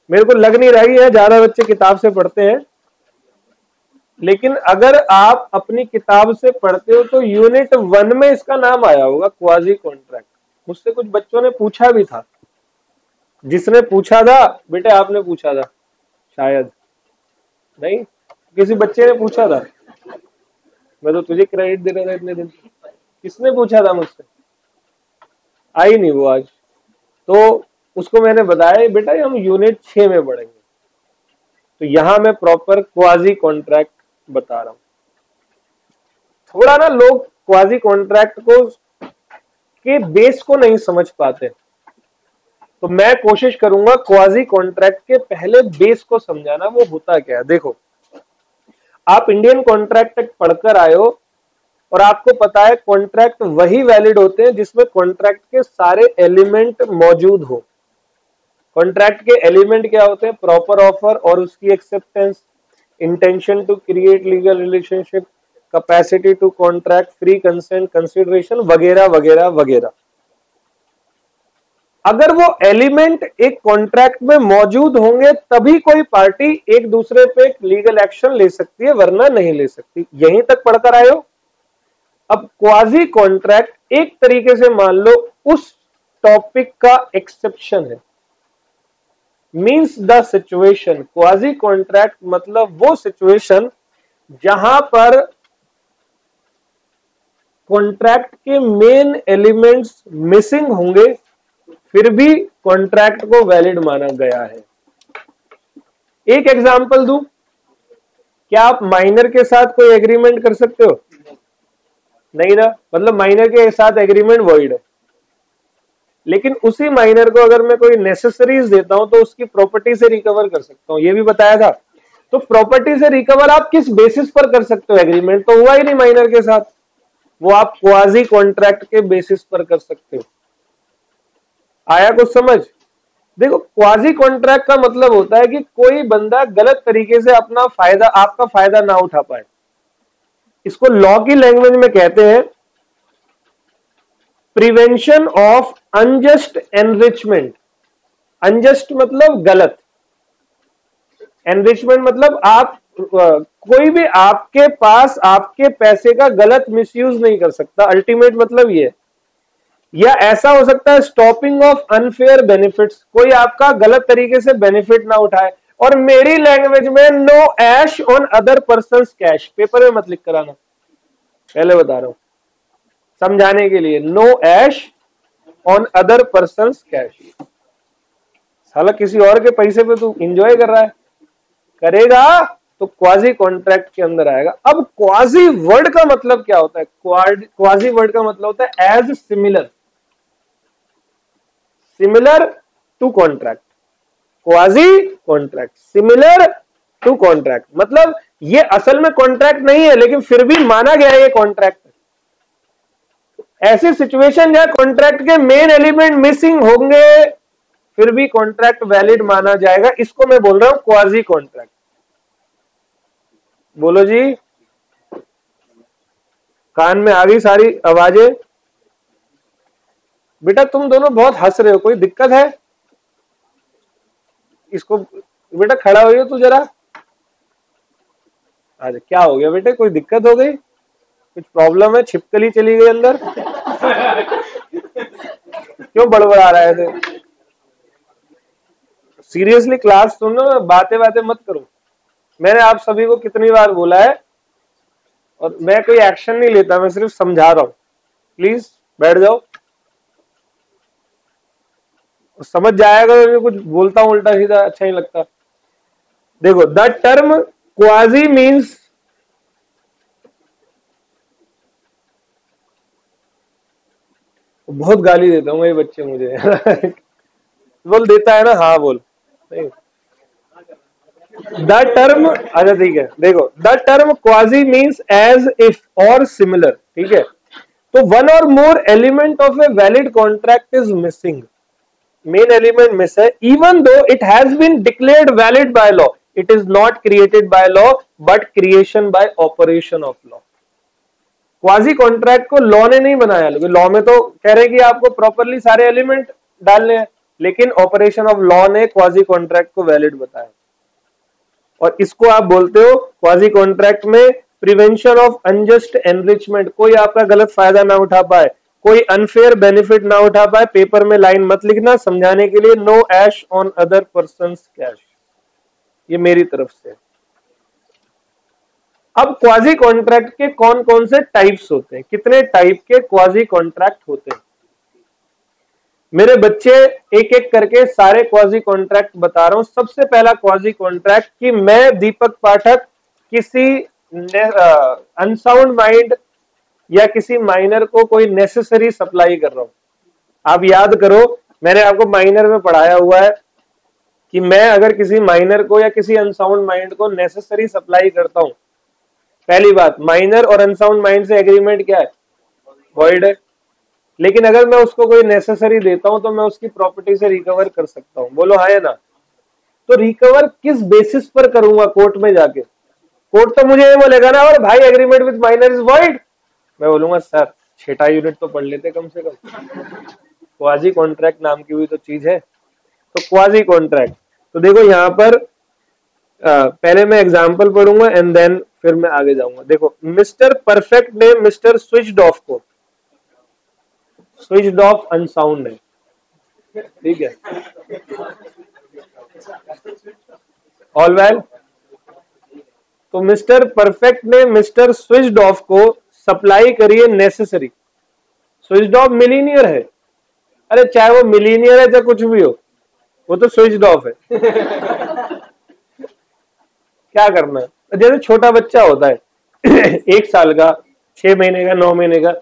मेरे को लग नहीं रही है ज्यादा बच्चे किताब से पढ़ते हैं, लेकिन अगर आप अपनी किताब से पढ़ते हो तो यूनिट 1 में इसका नाम आया होगा, क्वाजी कॉन्ट्रैक्ट। मुझसे कुछ बच्चों ने पूछा भी था, जिसने पूछा था बेटे आपने पूछा था शायद, नहीं किसी बच्चे ने पूछा था, मैं तो तुझे क्रेडिट दे रहा था इतने दिन। किसने पूछा था मुझसे? आई नहीं वो आज, तो उसको मैंने बताया बेटा हम यूनिट 6 में पढ़ेंगे, तो यहां मैं प्रॉपर क्वाजी कॉन्ट्रैक्ट बता रहा हूं। थोड़ा ना लोग क्वाजी कॉन्ट्रैक्ट को के बेस को नहीं समझ पाते, तो मैं कोशिश करूंगा क्वाजी कॉन्ट्रैक्ट के पहले बेस को समझाना, वो होता क्या है। देखो आप इंडियन कॉन्ट्रैक्ट पढ़कर आए हो और आपको पता है कॉन्ट्रैक्ट वही वैलिड होते हैं जिसमें कॉन्ट्रैक्ट के सारे एलिमेंट मौजूद हो। कॉन्ट्रैक्ट के एलिमेंट क्या होते हैं? प्रॉपर ऑफर और उसकी acceptance, intention to create legal relationship, capacity to contract, free consent, consideration वगैरह वगैरह वगैरह। अगर वो एलिमेंट एक कॉन्ट्रैक्ट में मौजूद होंगे तभी कोई पार्टी एक दूसरे पे लीगल एक्शन ले सकती है, वरना नहीं ले सकती। यहीं तक पढ़कर आए हो। अब क्वाजी कॉन्ट्रैक्ट एक तरीके से मान लो उस टॉपिक का एक्सेप्शन है, means the situation. Quasi contract मतलब वो सिचुएशन जहां पर कॉन्ट्रैक्ट के मेन एलिमेंट्स मिसिंग होंगे फिर भी कॉन्ट्रैक्ट को वैलिड माना गया है। एक एग्जांपल दूं, क्या आप माइनर के साथ कोई एग्रीमेंट कर सकते हो? नहीं ना, मतलब माइनर के साथ एग्रीमेंट वॉइड है। लेकिन उसी माइनर को अगर मैं कोई नेसेसरीज देता हूं तो उसकी प्रॉपर्टी से रिकवर कर सकता हूं, ये भी बताया था। तो प्रॉपर्टी से रिकवर आप किस बेसिस पर कर सकते हो? एग्रीमेंट तो हुआ ही नहीं माइनर के साथ, वो आप क्वाजी कॉन्ट्रैक्ट के बेसिस पर कर सकते हो। आया कुछ समझ? देखो क्वाजी कॉन्ट्रैक्ट का मतलब होता है कि कोई बंदा गलत तरीके से अपना फायदा, आपका फायदा ना उठा पाए। इसको लॉ की लैंग्वेज में कहते हैं prevention of unjust enrichment. Unjust मतलब गलत, एनरिचमेंट मतलब आप कोई भी आपके पास आपके पैसे का गलत मिसयूज नहीं कर सकता। अल्टीमेट मतलब ये। या ऐसा हो सकता है स्टॉपिंग ऑफ अनफेयर बेनिफिट्स, कोई आपका गलत तरीके से बेनिफिट ना उठाए। और मेरी लैंग्वेज में no ash on other persons cash. Paper में मत लिख कर आना, पहले बता रहा हूं समझाने के लिए। No ash on other persons cash. साला किसी और के पैसे पे तू एंजॉय कर रहा है, करेगा तो क्वाजी कॉन्ट्रैक्ट के अंदर आएगा। अब क्वाजी वर्ड का मतलब क्या होता है? क्वाजी वर्ड का मतलब होता है as similar, similar to contract. Quasi contract, similar to contract मतलब ये असल में कॉन्ट्रैक्ट नहीं है लेकिन फिर भी माना गया है ये कॉन्ट्रैक्ट। ऐसी सिचुएशन जहां कॉन्ट्रैक्ट के मेन एलिमेंट मिसिंग होंगे फिर भी कॉन्ट्रैक्ट वैलिड माना जाएगा, इसको मैं बोल रहा हूं क्वाजी कॉन्ट्रैक्ट। बोलो जी, कान में आ गई सारी आवाजें? बेटा तुम दोनों बहुत हंस रहे हो, कोई दिक्कत है? इसको बेटा खड़ा हो तू जरा। अरे क्या हो गया बेटे, कोई दिक्कत हो गई? कुछ प्रॉब्लम है? छिपकली चली गई अंदर? क्यों बड़बड़ा रहा है थे? सीरियसली क्लास सुनो, बातें बातें मत करो। मैंने आप सभी को कितनी बार बोला है, और मैं कोई एक्शन नहीं लेता, मैं सिर्फ समझा रहा हूं। प्लीज बैठ जाओ, समझ जाएगा। तो कुछ बोलता हूं उल्टा सीधा अच्छा नहीं लगता। देखो द टर्म क्वाजी मीन्स, बहुत गाली देता हूँ ये बच्चे मुझे। बोल देता है ना, हाँ बोल। द टर्म, अच्छा ठीक है, देखो the term quasi means as if और सिमिलर, ठीक है। तो वन और more element of a valid contract is missing, main element miss है, even though it has been declared valid by law, it is not created by law but creation by operation of law. Quasi contract को law ने नहीं बनाया, लेकिन law में तो कह रहे हैं कि आपको प्रॉपरली सारे एलिमेंट डालने हैं, लेकिन ऑपरेशन ऑफ लॉ ने क्वाजी कॉन्ट्रैक्ट को वैलिड बताया, और इसको आप बोलते हो क्वाजी कॉन्ट्रैक्ट में प्रिवेंशन ऑफ अनजस्ट एनरिचमेंट, कोई आपका गलत फायदा ना उठा पाए, कोई अनफेयर बेनिफिट ना उठा पाए। पेपर में लाइन मत लिखना, समझाने के लिए, no ash on other persons cash, ये मेरी तरफ से। अब क्वाजी कॉन्ट्रैक्ट के कौन कौन से टाइप्स होते हैं, कितने टाइप के क्वाजी कॉन्ट्रैक्ट होते हैं, मेरे बच्चे एक एक करके सारे क्वाजी कॉन्ट्रैक्ट बता रहा हूं। सबसे पहला क्वाजी कॉन्ट्रैक्ट कि मैं दीपक पाठक किसी अनसाउंड माइंड या किसी माइनर को कोई नेसेसरी सप्लाई कर रहा हूं। आप याद करो, मैंने आपको माइनर में पढ़ाया हुआ है कि मैं अगर किसी माइनर को या किसी अनसाउंड माइंड को नेसेसरी सप्लाई करता हूं, पहली बात, माइनर और अनसाउंड माइंड से एग्रीमेंट क्या है, वॉइड है। लेकिन अगर मैं उसको कोई नेसेसरी देता हूं तो मैं उसकी प्रॉपर्टी से रिकवर कर सकता हूं, बोलो हाँ या ना। तो रिकवर किस बेसिस पर करूंगा, कोर्ट में जाके, कोर्ट तो मुझे ये बोलेगा ना, और भाई agreement with minor is void, मैं बोलूंगा सर 6 यूनिट तो पढ़ लेते कम से कम, क्वाजी कॉन्ट्रैक्ट नाम की हुई तो चीज है। तो क्वाजी कॉन्ट्रैक्ट, तो देखो यहां पर पहले मैं एग्जांपल पढ़ूंगा एंड देन फिर मैं आगे जाऊंगा। देखो, मिस्टर परफेक्ट ने मिस्टर स्विच्ड ऑफ को स्विच्ड ऑफ अनसाउंड है, ठीक है, ऑल वेल। तो मिस्टर परफेक्ट ने मिस्टर स्विच्ड ऑफ को सप्लाई करी है नेसेसरी। स्विच्ड ऑफ मिलीनियर है, अरे चाहे वो मिलीनियर है चाहे कुछ भी हो, वो तो स्विच्ड ऑफ है। क्या करना है, जैसे छोटा बच्चा होता है 1 साल का, 6 महीने का, 9 महीने का,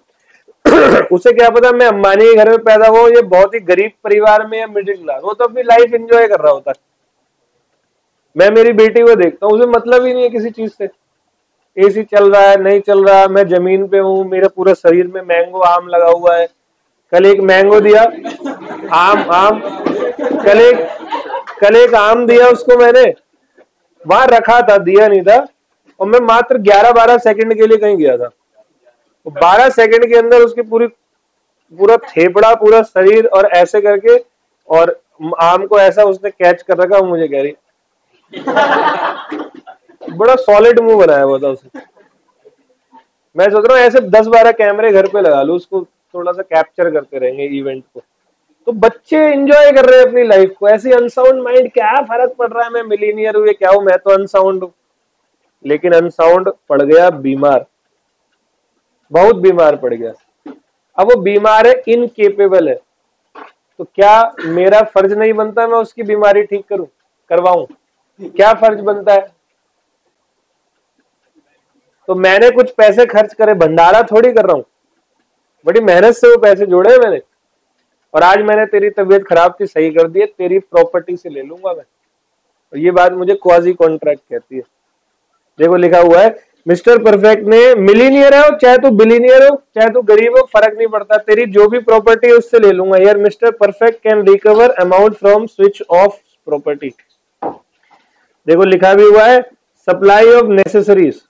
उसे क्या पता मैं अंबानी के घर में पैदा हुआ, ये बहुत ही गरीब परिवार में या मिडिल क्लास, वो तो अपनी लाइफ एंजॉय कर रहा होता है। मैं मेरी बेटी को देखता हूँ, उसे मतलब ही नहीं है किसी चीज से, एसी चल रहा है नहीं चल रहा, मैं जमीन पे हूँ, मेरे पूरे शरीर में मैंगो आम लगा हुआ है। कल एक मैंगो दिया, आम कल एक आम दिया उसको, मैंने वहां रखा था, दिया नहीं था, और मैं मात्र 11-12 सेकंड के लिए कहीं गया था। 12 सेकंड के अंदर उसकी पूरा थेपड़ा, पूरा शरीर, और ऐसे करके, और आम को ऐसा उसने कैच कर रखा, मुझे कह रही बड़ा सॉलिड मुंह बनाया हुआ था उसने। मैं सोच रहा हूँ ऐसे 10-12 कैमरे घर पे लगा लूं, उसको थोड़ा सा कैप्चर करते रहेंगे इवेंट को। तो बच्चे एंजॉय कर रहे हैं अपनी लाइफ को, ऐसी अनसाउंड माइंड, क्या फर्क पड़ रहा है, मैं मिलीनियर हूँ, क्या हूं, मैं तो अनसाउंड हूं। लेकिन अनसाउंड पड़ गया बीमार, बहुत बीमार पड़ गया। अब वो बीमार है, इनकेपेबल है, तो क्या मेरा फर्ज नहीं बनता मैं उसकी बीमारी ठीक करूं, करवाऊं? क्या फर्ज बनता है? तो मैंने कुछ पैसे खर्च करे, भंडारा थोड़ी कर रहा हूं, बड़ी मेहनत से वो पैसे जोड़े मैंने, और आज मैंने तेरी तबीयत खराब थी, सही कर दी, तेरी प्रॉपर्टी से ले लूंगा मैं। और ये बात मुझे क्वाजी कॉन्ट्रैक्ट कहती है। देखो लिखा हुआ है, मिस्टर परफेक्ट ने, मिलीनियर है चाहे तू बिलीनियर हो, चाहे तू गरीब हो, फर्क नहीं पड़ता, तेरी जो भी प्रॉपर्टी है उससे ले लूंगा। यार mister perfect can recover amount from switch off property. देखो लिखा भी हुआ है, supply of necessaries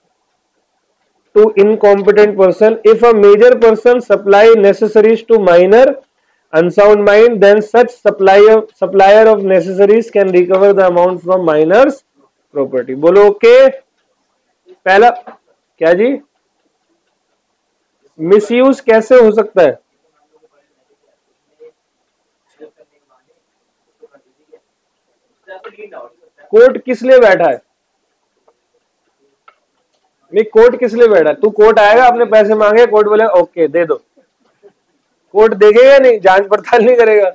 to incompetent person. If a major person supply necessaries to minor unsound mind, then such supplier of necessaries can recover the amount from minor's property. बोलो okay. पहला क्या जी, misuse कैसे हो सकता है? कोर्ट किस लिए बैठा है? नहीं, कोर्ट किस लिए बैठा है? तू कोर्ट आएगा, अपने पैसे मांगे, कोर्ट बोले ओके दे दो, कोर्ट देखेगा नहीं, जांच पड़ताल नहीं करेगा।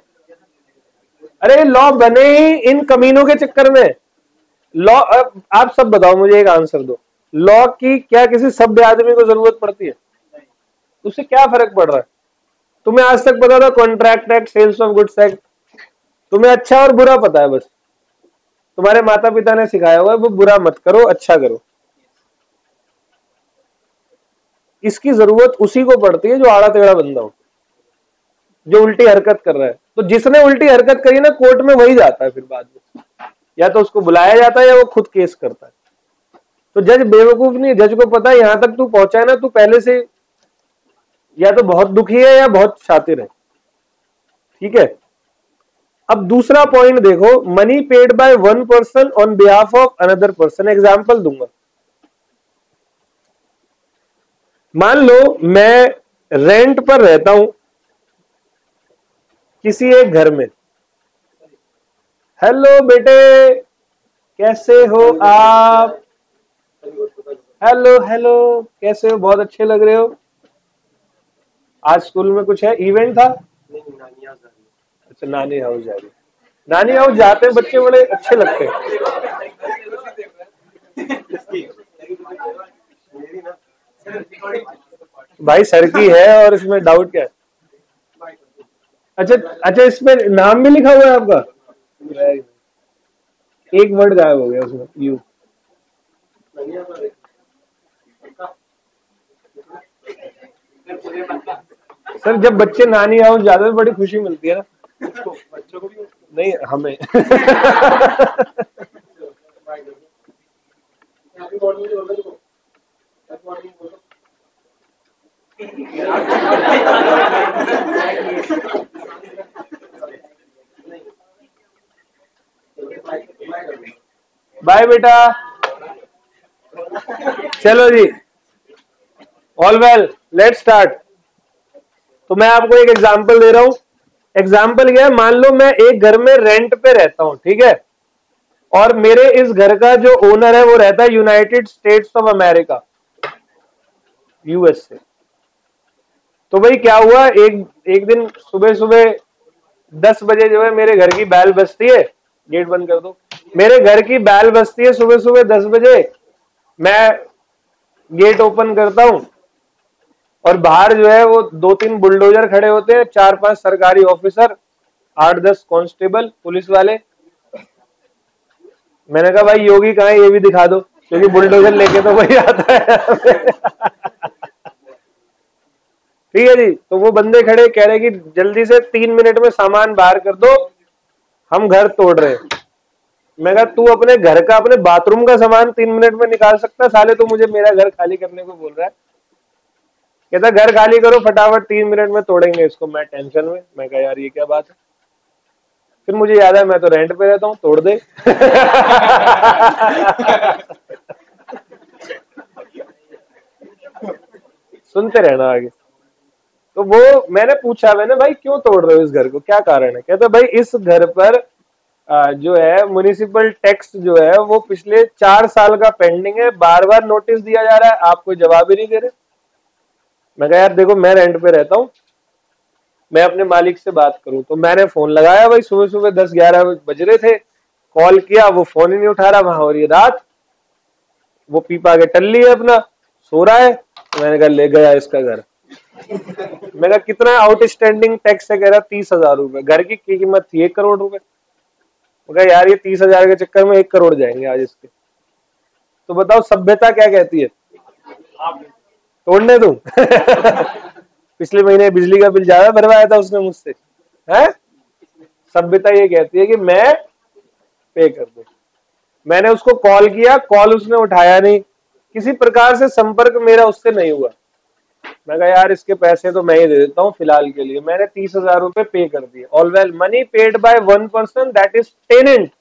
अरे लॉ बने ही इन कमीनों के चक्कर में। लॉ, आप सब बताओ मुझे, एक आंसर दो, लॉ की क्या किसी सभ्य आदमी को जरूरत पड़ती है? उससे क्या फर्क पड़ रहा है? तुम्हें आज तक पता था contract act, sales of goods act, तुम्हें अच्छा और बुरा पता है, बस तुम्हारे माता पिता ने सिखाया हुआ है वो बुरा मत करो, अच्छा करो। इसकी जरूरत उसी को पड़ती है जो आड़ा टेढ़ा बंदा हो, जो उल्टी हरकत कर रहा है। तो जिसने उल्टी हरकत करी ना, कोर्ट में वही जाता है फिर बाद में, या तो उसको बुलाया जाता है या वो खुद केस करता है। तो जज बेवकूफ नहीं, जज को पता है यहां तक तू पहुंचा है ना, तू पहले से या तो बहुत दुखी है या बहुत शातिर है, ठीक है। अब दूसरा पॉइंट देखो, money paid by one person on behalf of another person. Example दूंगा, मान लो मैं रेंट पर रहता हूं किसी एक घर में। हेलो बेटे, कैसे हो आप? हेलो हेलो, कैसे हो? बहुत अच्छे लग रहे हो। आज स्कूल में कुछ है, इवेंट था? अच्छा, नानी हाउस जा रही। नानी हाउस जाते हैं बच्चे, बड़े अच्छे लगते हैं। भाई सर की है, और इसमें डाउट क्या है? अच्छा अच्छा, इसमें नाम भी लिखा हुआ है आपका? एक वर्ड गायब हो गया उसमें, यू। सर जब बच्चे नानी हाउस जाते हैं बड़ी खुशी मिलती है ना। बच्चों को भी नहीं, हमें। बाय बेटा, चलो जी, ऑल वेल, लेट्स स्टार्ट। तो मैं आपको एक एग्जांपल दे रहा हूं। एग्जाम्पल क्या है, मान लो मैं एक घर में रेंट पे रहता हूं, ठीक है, और मेरे इस घर का जो ओनर है वो रहता है United states of America, US से। तो भाई क्या हुआ, एक दिन सुबह सुबह 10 बजे जो है मेरे घर की बैल बजती है। गेट बंद कर दो। मेरे घर की बैल बजती है सुबह सुबह 10 बजे। मैं गेट ओपन करता हूं और बाहर जो है वो 2-3 बुलडोजर खड़े होते हैं, 4-5 सरकारी ऑफिसर, 8-10 कांस्टेबल पुलिस वाले। मैंने कहा भाई योगी कहाँ है, ये भी दिखा दो, क्योंकि बुलडोजर लेके तो वही आता है। ठीक है जी। तो वो बंदे खड़े कह रहे कि जल्दी से 3 मिनट में सामान बाहर कर दो, हम घर तोड़ रहे हैं। मैं कहा तू अपने घर का, अपने बाथरूम का सामान 3 मिनट में निकाल सकता साले, तो मुझे मेरा घर खाली करने को बोल रहा है। कहता घर खाली करो फटाफट, 3 मिनट में तोड़ेंगे इसको। मैं टेंशन में, मैं कहा यार ये क्या बात है। फिर मुझे याद है मैं तो रेंट पे रहता हूँ, तोड़ दे। सुनते रहना आगे। तो वो मैंने पूछा, मैंने भाई क्यों तोड़ रहे हो इस घर को, क्या कारण है? कहते भाई इस घर पर जो है म्युनिसिपल टैक्स जो है वो पिछले 4 साल का पेंडिंग है, बार बार नोटिस दिया जा रहा है, आप कोई जवाब ही नहीं दे रहे। मैं कहा यार देखो मैं रेंट पे रहता हूँ, मैं अपने मालिक से बात करूं। तो मैंने फोन लगाया भाई, सुबह सुबह 10-11 बज रहे थे, कॉल किया, वो फोन ही नहीं उठा रहा। वहां हो रही है रात, वो पीपा के टल्ली है अपना, सो रहा है। मैंने कहा ले गया इसका घर। मैं कहा कितना आउटस्टैंडिंग टैक्स है? कह रहा 30,000 रुपए। घर की कीमत थी 1 करोड़ रुपए। मैं कहा यार ये 30,000 के चक्कर में 1 करोड़ जाएंगे आज इसके। तो बताओ सभ्यता क्या कहती है? तोड़ने दूं? पिछले महीने बिजली का बिल ज्यादा भरवाया था उसने मुझसे, है? सभ्यता ये कहती है कि मैं पे कर दूं। मैंने उसको कॉल किया, कॉल उसने उठाया नहीं, किसी प्रकार से संपर्क मेरा उससे नहीं हुआ। मैं कहा यार इसके पैसे तो मैं ही दे देता हूँ फिलहाल के लिए। मैंने 30,000 रुपए पे कर दिए। All well, money paid by one person that is tenant.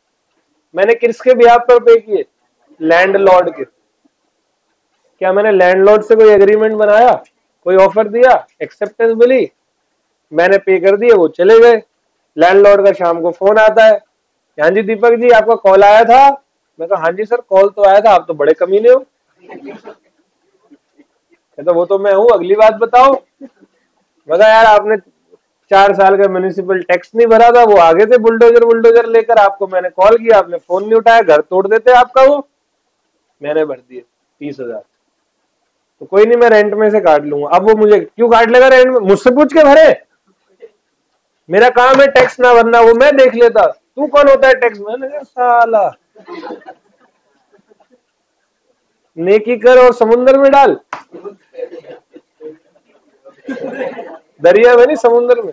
मैंने किसके बिहाफ पर पे किए? लैंडलॉर्ड के। क्या मैंने लैंडलॉर्ड से कोई एग्रीमेंट बनाया, कोई ऑफर दिया, एक्सेप्टेंस मिली, मैंने पे कर दिए, वो चले गए। लैंडलॉर्ड का शाम को फोन आता है, हाँ जी दीपक जी आपका कॉल आया था। मैं कहा हाँ जी सर कॉल तो आया था, आप तो बड़े कमीने हो। कहता वो तो मैं हूं, अगली बात बताओ। मैं कहा यार आपने 4 साल का म्युनिसिपल टैक्स नहीं भरा था, वो आगे थे बुलडोजर लेकर, आपको मैंने कॉल किया, आपने फोन नहीं उठाया, घर तोड़ देते आपका वो। मैंने भर दिए 30,000। तो कोई नहीं, मैं रेंट में से काट लूंगा। अब वो मुझे क्यों काट लेगा रेंट में? मुझसे पूछ के भरे, मेरा काम है टैक्स ना भरना, वो मैं देख लेता। तू कौन होता है टैक्स? मैंने कहा साला, नेकी कर और समुन्द्र में डाल। दरिया में नहीं, समुन्द्र में।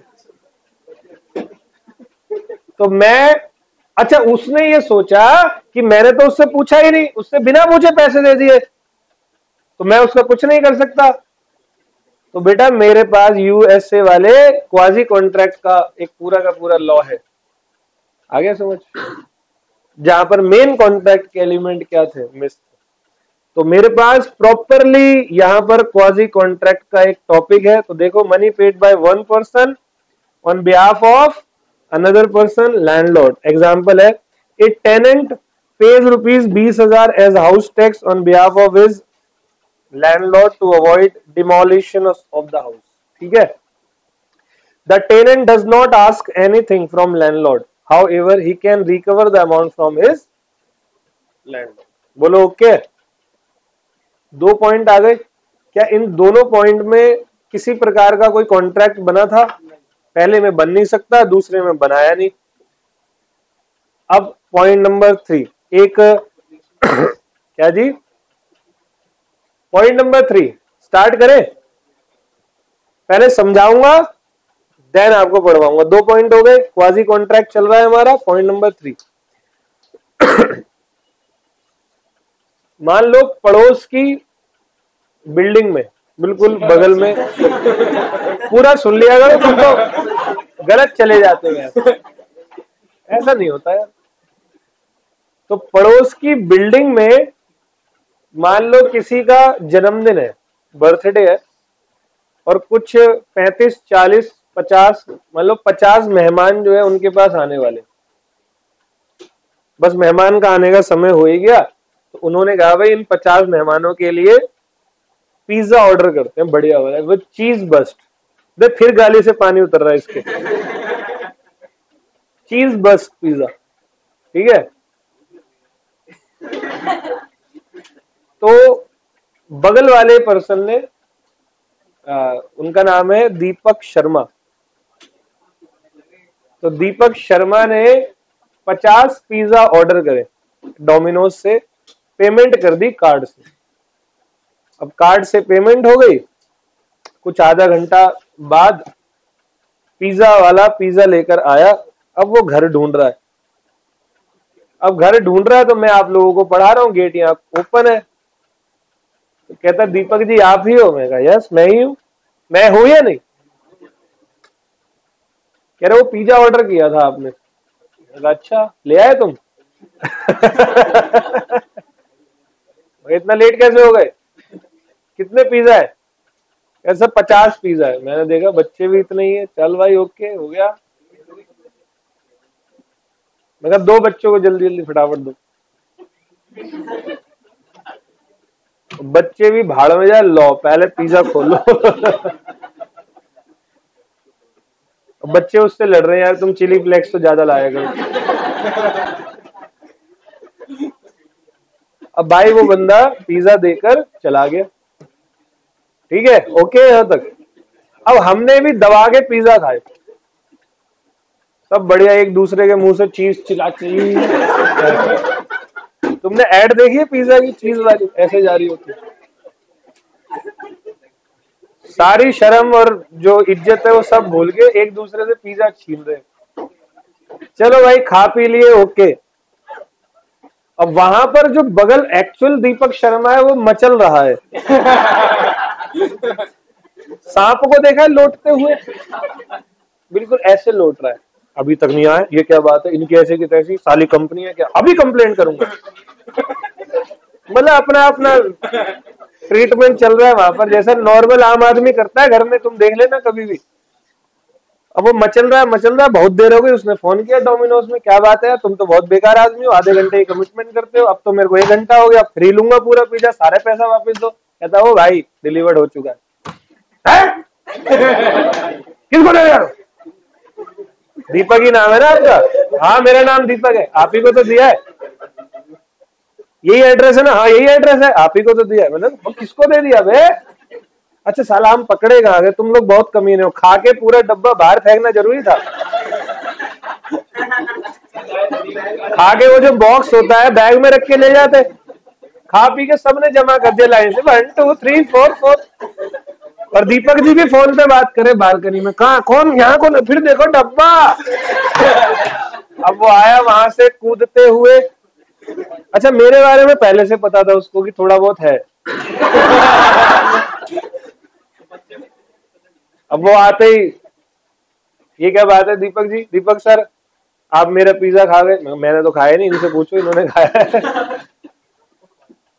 तो मैं, अच्छा उसने ये सोचा कि मैंने तो उससे पूछा ही नहीं, उससे बिना पूछे पैसे दे दिए, तो मैं उसका कुछ नहीं कर सकता। तो बेटा मेरे पास यूएसए वाले क्वाजी कॉन्ट्रैक्ट का एक पूरा का पूरा लॉ है। आ गया समझ? जहां पर मेन कॉन्ट्रैक्ट के एलिमेंट क्या थे, मिस। तो मेरे पास प्रॉपरली यहां पर क्वाजी कॉन्ट्रैक्ट का एक टॉपिक है। तो देखो, money paid by one person on behalf of another person, landlord. Example है, a tenant pays ₹20,000 as house tax on behalf of his landlord to avoid demolition of the house. ठीक है। The tenant does not ask anything from landlord. However, he can recover the amount from his landlord. बोलो okay? दो point आ गए। क्या इन दोनों point में किसी प्रकार का कोई कॉन्ट्रैक्ट बना था? पहले में बन नहीं सकता, दूसरे में बनाया नहीं। अब पॉइंट नंबर 3, एक क्या जी? पॉइंट नंबर 3 स्टार्ट करें? पहले समझाऊंगा, देन आपको पढ़वाऊंगा। 2 पॉइंट हो गए, क्वाजी कॉन्ट्रैक्ट चल रहा है हमारा। पॉइंट नंबर 3, मान लो पड़ोस की बिल्डिंग में, बिल्कुल बगल में, पूरा सुन लिया करो, तुम तो गलत चले जाते हैं, ऐसा नहीं होता यार। तो पड़ोस की बिल्डिंग में मान लो किसी का जन्मदिन है, बर्थडे है, और कुछ 35, 40, 50, मतलब 50 मेहमान जो है उनके पास आने वाले। बस मेहमान का आने का समय हो ही गया, तो उन्होंने कहा भाई इन 50 मेहमानों के लिए पिज्जा ऑर्डर करते हैं, बढ़िया वाला विद चीज बस्ट। देख फिर गाली से पानी उतर रहा है इसके। चीज बस्ट पिज्जा, ठीक है। तो बगल वाले पर्सन ने, उनका नाम है दीपक शर्मा। तो दीपक शर्मा ने 50 पिज्जा ऑर्डर करे डोमिनोज से, पेमेंट कर दी कार्ड से। अब कार्ड से पेमेंट हो गई, कुछ आधा घंटा बाद पिज्जा वाला पिज्जा लेकर आया। अब वो घर ढूंढ रहा है। अब घर ढूंढ रहा है तो मैं आप लोगों को पढ़ा रहा हूँ, गेट यहाँ ओपन है। तो कहता दीपक जी आप ही हो? मैं कहा यस मैं ही हूं। मैं हूं या नहीं? कह रहे वो पिज्जा ऑर्डर किया था आपने। अच्छा ले आए तुम? इतना लेट कैसे हो गए? कितने पिज्जा है? ऐसा 50 पिज्जा है। मैंने देखा बच्चे भी इतने ही है, चल भाई ओके हो गया। मैं कहा 2 बच्चों को जल्दी जल्दी फटाफट दो। बच्चे भी भाड़ में जाए, लो पहले पिज्जा खोलो। बच्चे उससे लड़ रहे हैं, यार तुम चिली फ्लेक्स तो ज्यादा लाया करो। अब भाई वो बंदा पिज्जा देकर चला गया, ठीक है, ओके यहां तक। अब हमने भी दबा के पिज्जा खाए, सब बढ़िया, एक दूसरे के मुंह से चीज चिल्ला चीज। तुमने ऐड देखी है पिज्जा की, चीज वाली ऐसे जा रही होती है। सारी शर्म और जो इज्जत है वो सब भूल के एक दूसरे से पिज्जा छीन रहे। चलो भाई खा पी लिए, ओके। अब वहां पर जो बगल एक्चुअल दीपक शर्मा है वो मचल रहा है। सांप को देखा है लौटते हुए, बिल्कुल ऐसे लौट रहा है। अभी तक नहीं आया, ये क्या बात है, इनकी ऐसे की तैसी साली कंपनी है क्या, अभी कंप्लेंट करूंगा। मतलब अपना अपना ट्रीटमेंट चल रहा है वहां पर, जैसा नॉर्मल आम आदमी करता है घर में, तुम देख लेना कभी भी। अब वो मचल रहा है, बहुत देर हो गई। उसने फोन किया डोमिनोज में, क्या बात है तुम तो बहुत बेकार आदमी हो, आधे घंटे की कमिटमेंट करते हो, अब तो मेरे को 1 घंटा हो गया, फ्री लूंगा पूरा पिज्जा, सारे पैसा वापस दो। कहता वो भाई डिलीवर्ड हो चुका है। किसको दे यार? दीपक ही नाम है ना आपका? हाँ मेरा नाम दीपक है, आप ही को तो दिया है। यही एड्रेस है ना? हाँ यही एड्रेस है, आप ही को तो दिया है। मतलब किसको दे दिया बे? अच्छा साला हम पकड़े कहाँ गए, तुम लोग बहुत कमीने हो, खा के पूरा डब्बा बाहर फेंकना जरूरी था। खा के वो जो बॉक्स होता है बैग में रख के ले जाते, खा पी के सबने जमा कर दिया लाइन से, 1 2 3 4 4। और दीपक जी भी फोन पे बात करे बालकनी में, कहा कौन, यहाँ कौन, फिर देखो डब्बा। अब वो आया वहां से कूदते हुए। अच्छा मेरे बारे में पहले से पता था उसको कि थोड़ा बहुत है। अब वो आते ही, ये क्या बात है दीपक जी, दीपक सर आप मेरा पिज्जा खा गए, मैंने तो खाया नहीं, इनसे पूछो इन्होंने खाया है।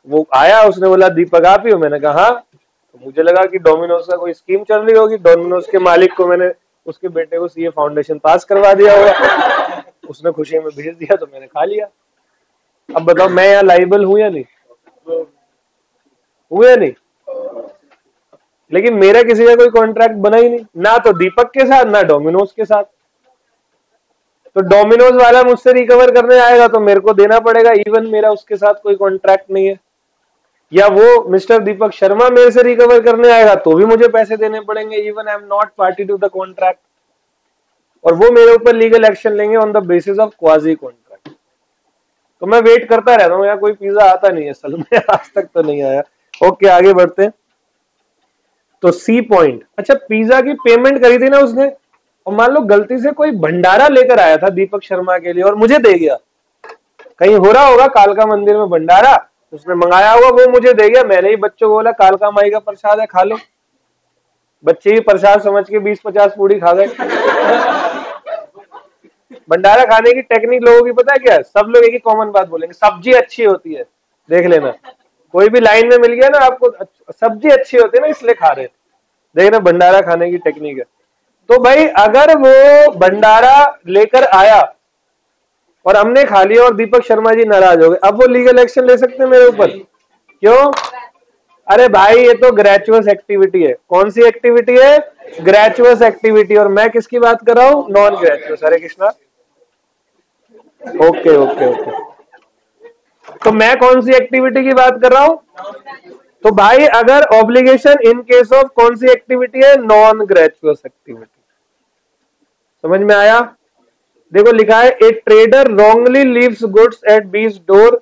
वो आया, उसने बोला दीपक आप ही हो, मैंने कहा हाँ। तो मुझे लगा कि डोमिनोज का कोई स्कीम चल रही होगी, डोमिनोज के मालिक को मैंने उसके बेटे को सीए फाउंडेशन पास करवा दिया होगा, उसने खुशी में भेज दिया तो मैंने खा लिया। अब बताओ मैं यहाँ लाइबल हूं या नहीं, हूं या नहीं? लेकिन मेरा किसी का कोई कॉन्ट्रैक्ट बना ही नहीं, ना तो दीपक के साथ ना डोमिनोज के साथ। तो डोमिनोज वाला मुझसे रिकवर करने आएगा तो मेरे को देना पड़ेगा, इवन मेरा उसके साथ कोई कॉन्ट्रैक्ट नहीं है। या वो मिस्टर दीपक शर्मा मेरे से रिकवर करने आएगा तो भी मुझे पैसे देने पड़ेंगे, even I am not party to the contract. और वो मेरे ऊपर लीगल एक्शन लेंगे on the basis of quasi contract. तो मैं वेट करता रहता हूँ, यार कोई पिज्जा आता नहीं है असल में, आज तक तो नहीं आया। ओके आगे बढ़ते हैं। तो सी पॉइंट, अच्छा पिज्जा की पेमेंट करी थी ना उसने, और मान लो गलती से कोई भंडारा लेकर आया था दीपक शर्मा के लिए और मुझे दे गया। कहीं हो रहा होगा कालका मंदिर में भंडारा, उसने मंगाया होगा, वो मुझे दे गया, मैंने ही बच्चों को बोला कालका माई का प्रसाद है खा लो, बच्चे ही प्रसाद समझ के 20-50 पूड़ी खा गए। भंडारा खाने की टेक्निक लोगों की पता है क्या है? सब लोग एक ही कॉमन बात बोलेंगे, सब्जी अच्छी होती है। देख लेना, कोई भी लाइन में मिल गया ना आपको, सब्जी अच्छी होती है ना इसलिए खा रहे, देखना भंडारा खाने की टेक्निक है। तो भाई अगर वो भंडारा लेकर आया और हमने खा लिया और दीपक शर्मा जी नाराज हो गए, अब वो लीगल एक्शन ले सकते हैं मेरे ऊपर। क्यों? अरे भाई ये तो ग्रेचुअस एक्टिविटी है। कौन सी एक्टिविटी है? Gratuitous activity. और मैं किसकी बात कर रहा हूं? Non gratuitous. Hare Krishna. Okay okay okay. तो मैं कौन सी एक्टिविटी की बात कर रहा हूं? तो भाई अगर ऑब्लिगेशन इन केस ऑफ कौन सी एक्टिविटी है? Non gratuitous activity. समझ में आया? देखो लिखा है a trader wrongly leaves goods at B's door,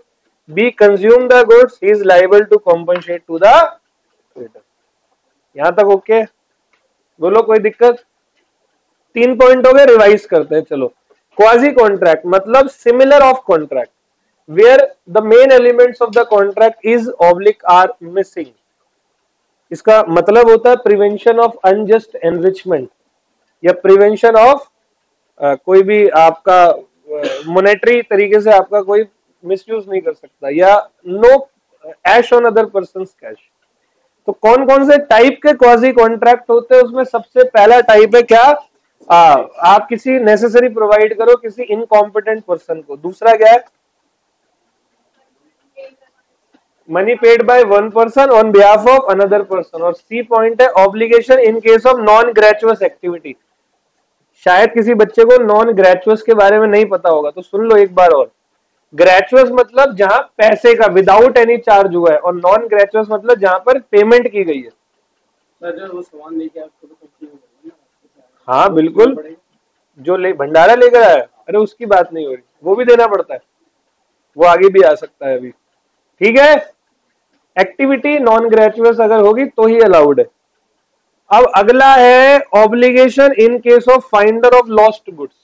B consume the goods, he is liable to compensate to the trader. यहां तक ओके? बोलो कोई दिक्कत? 3 पॉइंट हो गए, रिवाइज करते हैं चलो। क्वाजी कॉन्ट्रैक्ट मतलब similar of contract where the main elements of the contract is oblique or missing. इसका मतलब होता है प्रिवेंशन ऑफ अनजस्ट एनरिचमेंट, या प्रिवेंशन ऑफ कोई भी आपका मॉनेटरी तरीके से आपका कोई मिसयूज नहीं कर सकता, या no ash on other persons cash. तो कौन कौन से टाइप के क्वाजी कॉन्ट्रैक्ट होते हैं? उसमें सबसे पहला टाइप है क्या? आप किसी नेसेसरी प्रोवाइड करो किसी इनकॉम्पिटेंट पर्सन को। दूसरा क्या है? Money paid by one person on behalf of another person. और सी पॉइंट है obligation in case of non gratuitous activity. शायद किसी बच्चे को नॉन ग्रेचुअस के बारे में नहीं पता होगा तो सुन लो एक बार और। ग्रेचुअस मतलब जहां पैसे का विदाउट एनी चार्ज हुआ है, और नॉन ग्रेचुअस मतलब जहां पर पेमेंट की गई है। हाँ बिल्कुल, जो भंडारा लेकर आया, अरे उसकी बात नहीं हो रही, वो भी देना पड़ता है, वो आगे भी आ सकता है अभी। ठीक है, एक्टिविटी नॉन ग्रेचुअस अगर होगी तो ही अलाउड है। अब अगला है obligation in case of finder of lost goods.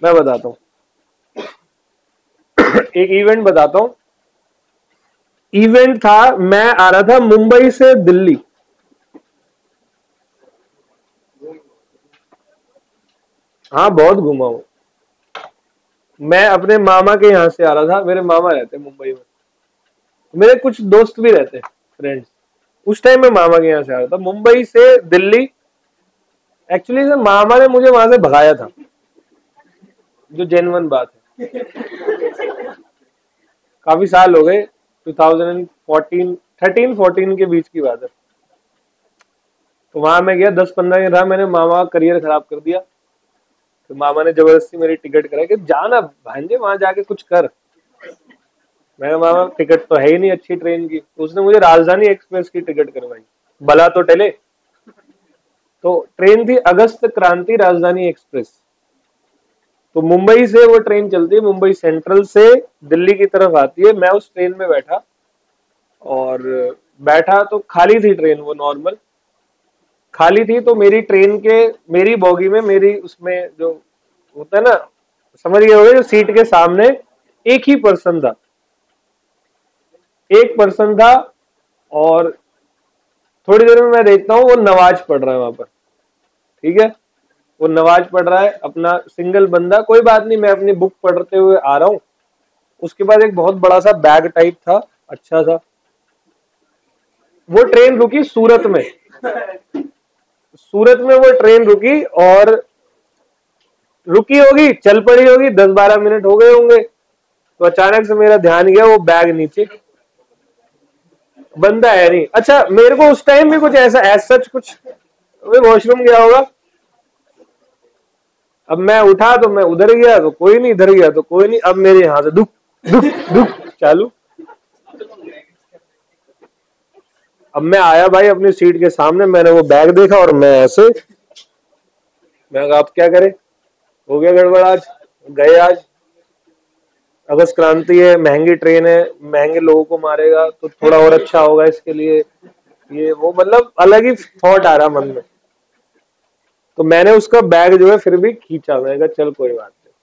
मैं बताता हूं, एक इवेंट बताता हूं। इवेंट था, मैं आ रहा था मुंबई से दिल्ली, हाँ बहुत घूमा हूं। मैं अपने मामा के यहां से आ रहा था, मेरे मामा रहते मुंबई में, मेरे कुछ दोस्त भी रहते फ्रेंड्स। उस टाइम मैं मामा के यहाँ से आ रहा था मुंबई से दिल्ली। एक्चुअली सर मामा ने मुझे वहां से भगाया था, जो जेन्युइन बात है। काफी साल हो गए, 2014 13-14 के बीच की बात है। तो वहां मैं गया, 10-15 दिन रहा, मैंने मामा का करियर खराब कर दिया। तो मामा ने जबरदस्ती मेरी टिकट कराई कि जाना भांजे वहां जाके कुछ कर। मैंने मामा टिकट तो है ही नहीं अच्छी ट्रेन की, तो उसने मुझे राजधानी एक्सप्रेस की टिकट करवाई, भला तो टले। तो ट्रेन थी अगस्त क्रांति राजधानी एक्सप्रेस। तो मुंबई से वो ट्रेन चलती है, मुंबई सेंट्रल से दिल्ली की तरफ आती है। मैं उस ट्रेन में बैठा, और बैठा तो खाली थी ट्रेन, वो नॉर्मल खाली थी। तो मेरी ट्रेन के, मेरी बोगी में, मेरी उसमें जो होता है ना, समझ गए होंगे, जो सीट के सामने एक ही पर्सन था, एक पर्सन था। और थोड़ी देर में मैं देखता हूँ वो नमाज पढ़ रहा है वहां पर। ठीक है, वो नमाज पढ़ रहा है अपना, सिंगल बंदा, कोई बात नहीं, मैं अपनी बुक पढ़ते हुए आ रहा हूँ। उसके बाद एक बहुत बड़ा सा बैग टाइप था, अच्छा सा। वो ट्रेन रुकी सूरत में, सूरत में वो ट्रेन रुकी, और रुकी होगी, चल पड़ी होगी, 10-12 मिनट हो गए होंगे, तो अचानक से मेरा ध्यान गया वो बैग नीचे, बंदा है नहीं। अच्छा, मेरे को उस टाइम भी कुछ ऐसा सच कुछ, वॉशरूम गया होगा। अब मैं उठा तो मैं उधर गया तो कोई नहीं, इधर गया तो कोई नहीं, अब मेरे यहां से दुख दुख दुख चालू। अब मैं आया भाई अपनी सीट के सामने, मैंने वो बैग देखा और मैं ऐसे, मैं कहा आप क्या करें, हो गया गड़बड़, आज गए। आज अगस्त क्रांति है, महंगी ट्रेन है, महंगे लोगों को मारेगा, तो थोड़ा और अच्छा होगा इसके लिए, ये वो, मतलब अलग ही थॉट आ रहा मन में। तो मैंने उसका बैग जो है फिर भी खींचा, मैंने कहा चल कोई बात नहीं।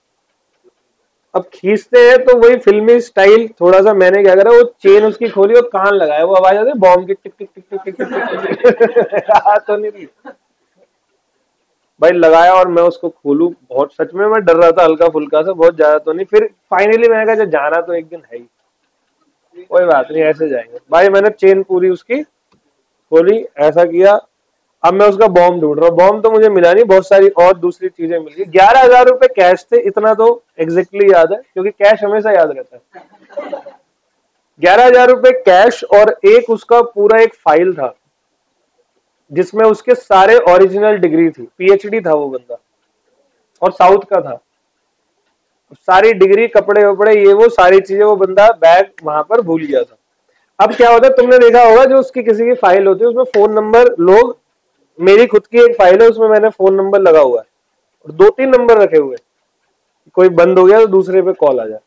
अब खींचते हैं तो वही फिल्मी स्टाइल थोड़ा सा, मैंने क्या करा, वो चेन उसकी खोली और कान लगाया, वो आवाज आती है बॉम्ब की, टिक टिक टिक टिक टिक टिक। तो नहीं रही भाई, लगाया और मैं उसको खोलूं, बहुत सच में मैं डर रहा था हल्का फुल्का सा, बहुत ज्यादा तो नहीं। फिर फाइनली मैंने कहा जाना तो एक दिन है ही, कोई बात नहीं ऐसे जाएंगे भाई। मैंने चेन पूरी उसकी खोली, ऐसा किया। अब मैं उसका बॉम्ब ढूंढ रहा हूँ, बॉम्ब तो मुझे मिला नहीं, बहुत सारी और दूसरी चीजें मिल गई। 11,000 रुपए कैश थे, इतना तो एग्जैक्टली याद है, क्योंकि कैश हमेशा याद रहता है। 11,000 रुपए कैश, और एक उसका पूरा एक फाइल था जिसमें उसके सारे ओरिजिनल डिग्री थी, पीएचडी था वो बंदा, और साउथ का था। सारी डिग्री, कपड़े वपड़े, ये वो सारी चीजें, वो बंदा बैग वहां पर भूल गया था। अब क्या होता है, तुमने देखा होगा जो उसकी किसी की फाइल होती है उसमें फोन नंबर, लोग, मेरी खुद की एक फाइल है उसमें मैंने फोन नंबर लगा हुआ है और 2-3 नंबर रखे हुए, कोई बंद हो गया तो दूसरे पे कॉल आ जाए।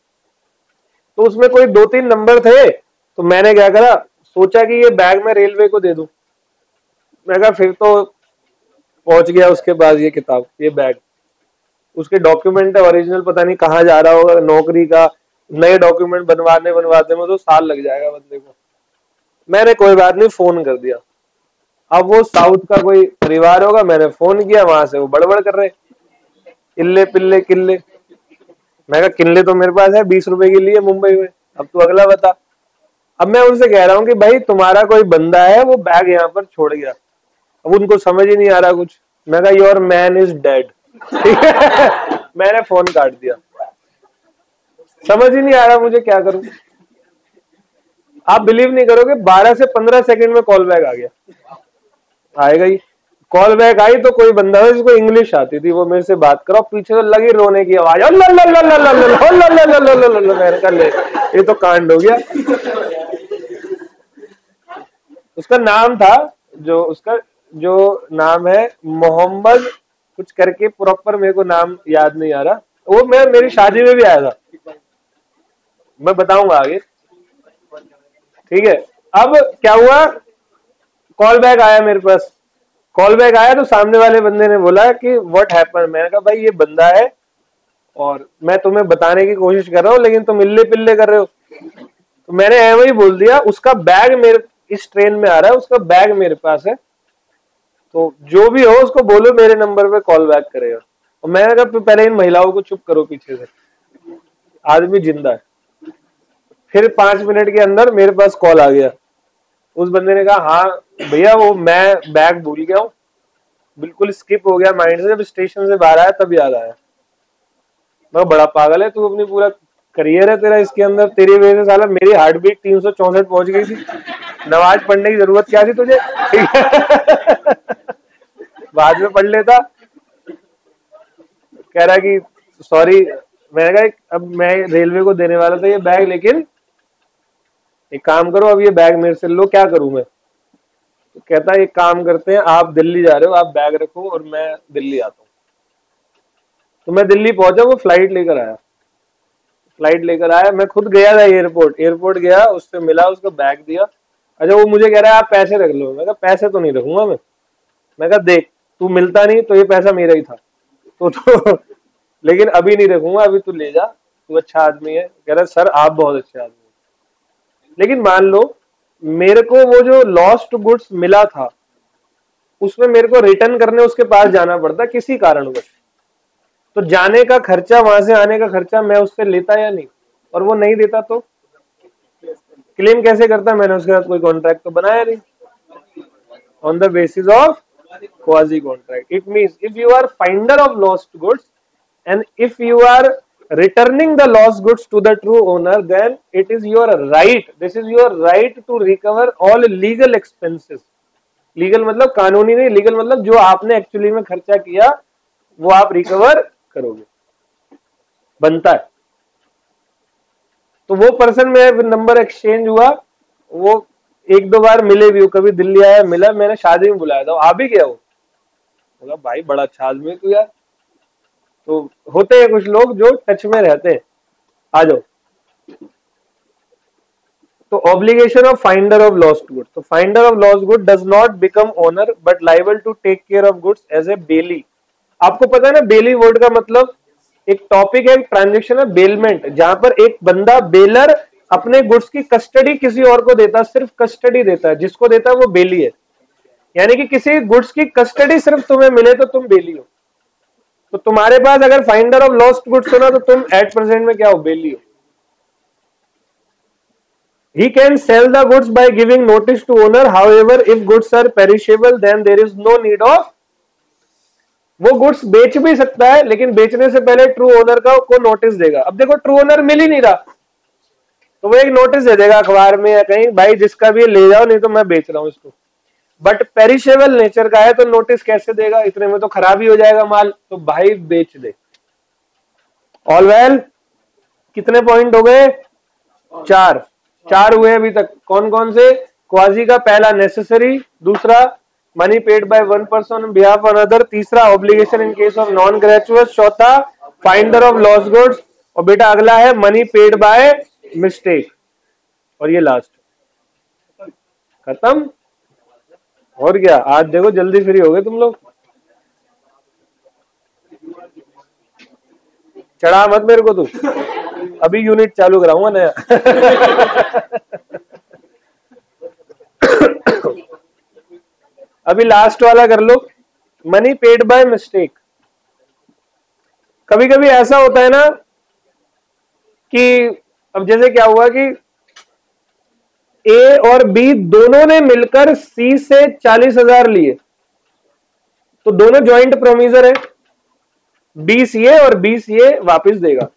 तो उसमें कोई 2-3 नंबर थे, तो मैंने क्या करा, सोचा कि ये बैग मैं रेलवे को दे दूं। मैं कहा फिर तो पहुंच गया उसके पास ये किताब, ये बैग, उसके डॉक्यूमेंट है ओरिजिनल, पता नहीं कहाँ जा रहा होगा, नौकरी का नए डॉक्यूमेंट बनवाने में तो साल लग जाएगा बंदे को। मैंने कोई बात नहीं फोन कर दिया। अब वो साउथ का कोई परिवार होगा, मैंने फोन किया, वहां से वो बड़बड़ कर रहे, इल्ले पिल्ले किल्ले। मैं कहा किल्ले तो मेरे पास है 20 रुपए के लिए मुंबई में, अब तू अगला बता। अब मैं उनसे कह रहा हूँ कि भाई तुम्हारा कोई बंदा है, वो बैग यहाँ पर छोड़ गया। अब उनको समझ ही नहीं आ रहा कुछ। मैं कहा योर मैन इज डेड। मैंने फोन काट दिया, समझ ही नहीं आ रहा मुझे क्या करूं। आप बिलीव नहीं करोगे, 12 से 15 सेकंड में कॉल बैक आ गया, आएगा ही। कॉल बैक आई तो कोई बंदा था जिसको इंग्लिश आती थी, वो मेरे से बात करो, पीछे तो लगी रोने की आवाज, मैंने कहा ले ये तो कांड हो गया। उसका नाम था, जो उसका जो नाम है मोहम्मद कुछ करके, प्रॉपर मेरे को नाम याद नहीं आ रहा, वो मैं मेरी शादी में भी आया था, मैं बताऊंगा आगे, ठीक है। अब क्या हुआ, कॉल बैक आया मेरे पास, कॉल बैक आया तो सामने वाले बंदे ने बोला कि व्हाट हैपन। मैंने कहा भाई ये बंदा है और मैं तुम्हें बताने की कोशिश कर रहा हूँ लेकिन तुम इल्ले पिल्ले कर रहे हो। तो मैंने ऐसे ही बोल दिया, उसका बैग मेरे इस ट्रेन में आ रहा है, उसका बैग मेरे पास है, तो जो भी हो उसको बोलो मेरे नंबर पे कॉल बैक करेगा। और मैंने कहा पहले इन महिलाओं को चुप करो पीछे से, आदमी जिंदा है। फिर 5 मिनट के अंदर मेरे पास कॉल आ गया, उस बंदे ने कहा हाँ भैया वो मैं बैग भूल गया हूँ, बिल्कुल स्किप हो गया माइंड से, जब स्टेशन से बाहर आया तब याद आया। मैं बड़ा पागल है तू, अपनी पूरा करियर है तेरा इसके अंदर, तेरी वजह से साला मेरी हार्ट बीट 364 पहुंच गई थी, नमाज पढ़ने की जरूरत क्या थी तुझे। बाद में पढ़ लेता। कह रहा कि सॉरी, मैंने कहा अब मैं रेलवे को देने वाला था ये बैग, लेकिन एक काम करो अब ये बैग मेरे से लो, क्या करूं मैं। तो कहता है एक काम करते हैं, आप दिल्ली जा रहे हो, आप बैग रखो और मैं दिल्ली आता हूँ। तो मैं दिल्ली पहुंचा, वो फ्लाइट लेकर आया, फ्लाइट लेकर आया, मैं खुद गया था एयरपोर्ट गया, उससे मिला, उसको बैग दिया। अच्छा वो मुझे कह रहा है आप पैसे रख लो, मैं कहा पैसे तो नहीं रखूंगा मैं कहा देख तू मिलता नहीं तो ये पैसा मेरा ही था, तो लेकिन अभी नहीं रखूंगा, अभी तू ले जा, तू अच्छा आदमी है। कह रहा सर आप बहुत अच्छे आदमी है, लेकिन मान लो मेरे को वो जो लॉस्ट गुड्स मिला था उसमें मेरे को रिटर्न करने उसके पास जाना पड़ता किसी कारणवश, तो जाने का खर्चा, वहां से आने का खर्चा मैं उससे लेता या नहीं, और वो नहीं देता तो क्लेम कैसे करता? मैंने उसके साथ कोई कॉन्ट्रैक्ट तो बनाया नहीं। On the basis of quasi contract. It means if you are finder of lost goods and if you are returning the lost goods to the true owner, then it is your right, this is your right to recover all legal expenses. Legal मतलब कानूनी नहीं, legal मतलब जो आपने actually में खर्चा किया वो आप रिकवर करोगे, बनता है। तो वो पर्सन में नंबर एक्सचेंज हुआ, वो एक दो बार मिले भी, कभी दिल्ली आया मिला, मैंने शादी में बुलाया था, आ भी गया वो, बोला भाई बड़ा अच्छा आदमी तू यार। तो होते हैं कुछ लोग जो टच में रहते हैं, आ जाओ। तो obligation of finder of lost good, तो finder of lost good does not become owner but liable to take care of goods as a bailee. आपको पता है ना बेली वर्ड का मतलब, एक टॉपिक है, एक ट्रांजेक्शन है बेलमेंट, जहां पर एक बंदा बेलर अपने गुड्स की कस्टडी किसी और को देता है, सिर्फ कस्टडी देता है, जिसको देता है वो बेली है। यानी कि किसी गुड्स की कस्टडी सिर्फ तुम्हें मिले तो तुम बेली हो। तो तुम्हारे पास अगर फाइंडर ऑफ लॉस्ट गुड्स हो ना, तो तुम एट प्रेजेंट में क्या हो? बेली हो। He can sell the goods by giving notice to owner. However, if goods are perishable, then there is no need of, वो गुड्स बेच भी सकता है लेकिन बेचने से पहले ट्रू ओनर को नोटिस देगा। अब देखो ट्रू ओनर मिल ही नहीं रहा, तो वो एक नोटिस दे देगा अखबार में या कहीं, भाई जिसका भी ले जाओ नहीं तो मैं बेच रहा हूं इसको। बट पेरिशेबल नेचर का है तो नोटिस कैसे देगा? इतने में तो खराब ही हो जाएगा माल, तो भाई बेच दे। ऑल वेल, कितने पॉइंट हो गए? चार हुए अभी तक। कौन कौन से? क्वाजी का पहला नेसेसरी, दूसरा money paid by one person on behalf of another, तीसरा obligation in case of non gratuitous, चौथा फाइंडर ऑफ लॉस्ट गुड्स, और बेटा अगला है मनी पेड बाय मिस्टेक, और ये लास्ट। खत्म। और क्या, आज देखो जल्दी फ्री हो गए तुम लोग। चढ़ा मत मेरे को तू, अभी यूनिट चालू कराऊंगा नया। अभी लास्ट वाला कर लो, मनी पेड बाय मिस्टेक। कभी कभी ऐसा होता है ना कि अब जैसे क्या हुआ कि ए और बी दोनों ने मिलकर सी से 40,000 लिए, तो दोनों ज्वाइंट प्रोमीजर है, बी सीए और बी सीए वापिस देगा।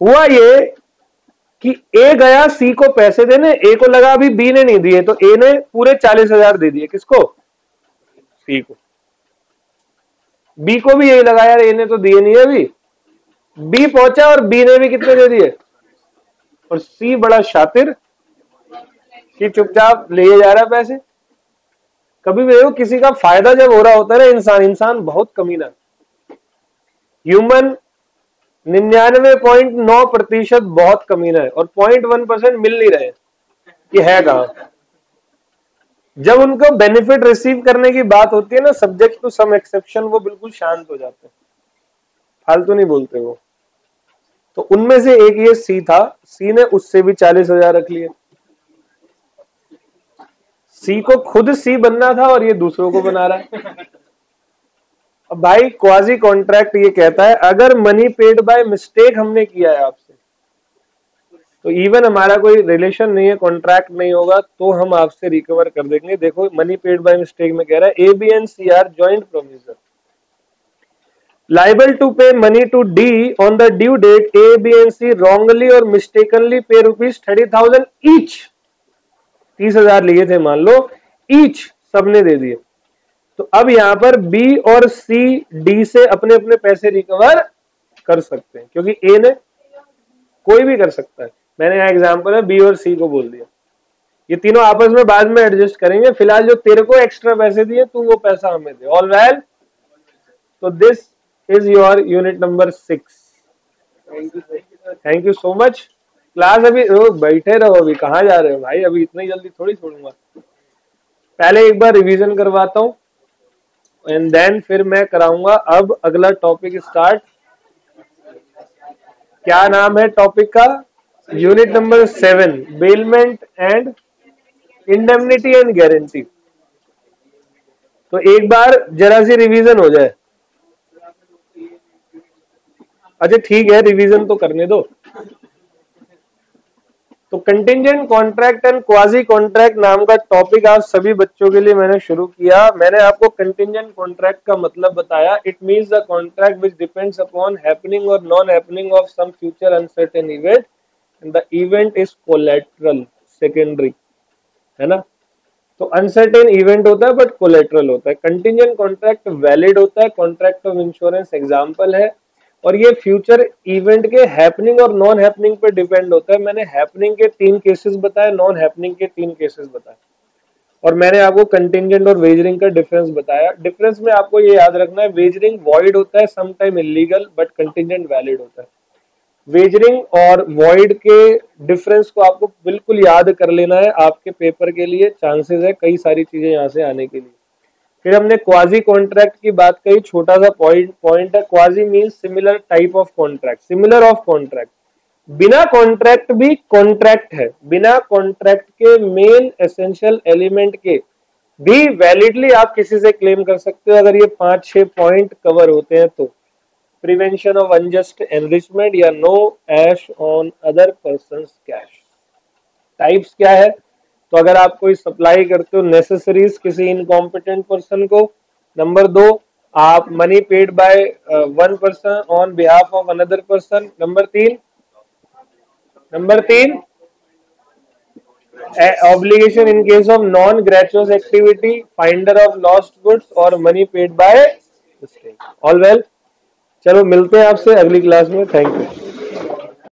हुआ ये कि ए गया सी को पैसे देने, ए को लगा अभी बी ने नहीं दिए, तो ए ने पूरे 40,000 दे दिए। किसको? सी को। बी को भी यही लगा यार ए ने तो दिए नहीं है अभी, बी पहुंचा और बी ने भी कितने दे दिए, और सी बड़ा शातिर कि चुपचाप ले जा रहा है पैसे। कभी भी देखो किसी का फायदा जब हो रहा होता है ना, इंसान बहुत कमीना, ह्यूमन 99.9% बहुत कमीना है, और 0.1% मिल नहीं रहे कि है कहां। जब उनको बेनिफिट रिसीव करने की बात होती है ना, सब्जेक्ट टू सम एक्सेप्शन, वो बिल्कुल शांत हो जाते हैं, फालतू नहीं बोलते वो। तो उनमें से एक ये सी था, सी ने उससे भी 40,000 रख लिए। सी को खुद सी बनना था और ये दूसरों को बना रहा है। अब भाई क्वाजी कॉन्ट्रैक्ट ये कहता है अगर मनी पेड बाय मिस्टेक हमने किया है आपसे, तो इवन हमारा कोई रिलेशन नहीं है, कॉन्ट्रैक्ट नहीं होगा, तो हम आपसे रिकवर कर देंगे। देखो मनी पेड बाय मिस्टेक में कह रहा है A B and C are joint promisor liable to pay money to D on the due date A, B and C wrongly or mistakenly pay rupees 30,000 each। 30,000 लिए थे मान लो, each सबने दे दिए। तो अब यहां पर B और C D से अपने अपने पैसे रिकवर कर सकते हैं, क्योंकि A ने, कोई भी कर सकता है। मैंने यहां एग्जांपल है B और C को बोल दिया, ये तीनों आपस में बाद में एडजस्ट करेंगे। फिलहाल जो तेरे को एक्स्ट्रा पैसे दिए तू वो पैसा हमें दे। ऑल वेल, तो this is your unit number 6। Thank you so much. Class अभी बैठे रहो, अभी कहाँ जा रहे हो भाई, अभी इतनी जल्दी थोड़ी छोड़ूंगा। पहले एक बार रिवीजन करवाता हूँ एंड देन फिर मैं कराऊंगा अब अगला टॉपिक स्टार्ट। क्या नाम है टॉपिक का? Unit number 7, bailment and indemnity and guarantee. तो एक बार जरा सी रिवीजन हो जाए। अच्छा ठीक है, रिवीजन तो करने दो। तो contingent contract and quasi contract नाम का टॉपिक आप सभी बच्चों के लिए मैंने शुरू किया। मैंने आपको कंटिंजेंट कॉन्ट्रैक्ट का मतलब बताया। It means the contract which depends upon happening और non happening of some future uncertain event and the event is collateral, secondary, है ना। तो अनसर्टेन इवेंट होता है बट कोलेट्रल होता है। कंटिंजेंट कॉन्ट्रैक्ट वैलिड होता है, कॉन्ट्रैक्ट ऑफ इंश्योरेंस एग्जांपल है, और ये फ्यूचर इवेंट के हैपनिंग और नॉन हैपनिंग पे डिपेंड होता है। मैंने हैपनिंग के 3 केसेस बताए, नॉन हैपनिंग के 3 केसेस बताए, और मैंने आपको कंटिंजेंट और वेजरिंग का डिफरेंस बताया। डिफरेंस में आपको ये याद रखना है, वेजरिंग वॉइड होता है, sometime illegal, but contingent valid होता है। वेजरिंग और वॉइड के डिफरेंस को आपको बिल्कुल याद कर लेना है, आपके पेपर के लिए चांसेस है कई सारी चीजें यहां से आने के लिए। फिर हमने क्वाजी कॉन्ट्रैक्ट की बात कही, छोटा सा पॉइंट है। Quasi means similar type of contract, similar of contract. बिना कॉन्ट्रैक्ट भी कॉन्ट्रैक्ट है, बिना कॉन्ट्रैक्ट के मेन एसेंशियल एलिमेंट के भी वैलिडली आप किसी से क्लेम कर सकते हो, अगर ये 5-6 पॉइंट कवर होते हैं तो। प्रिवेंशन ऑफ अनजस्ट एनरिचमेंट या no ash on other persons cash. Types क्या है, तो अगर आप कोई सप्लाई करते हो नेसेसरीज किसी इनकॉम्पिटेंट पर्सन को, नंबर 2 आप money paid by one person on behalf of another person, number तीन obligation in case of non gratuitous activity, finder of lost goods और money paid by mistake. All well, चलो मिलते हैं आपसे अगली class में। Thank you.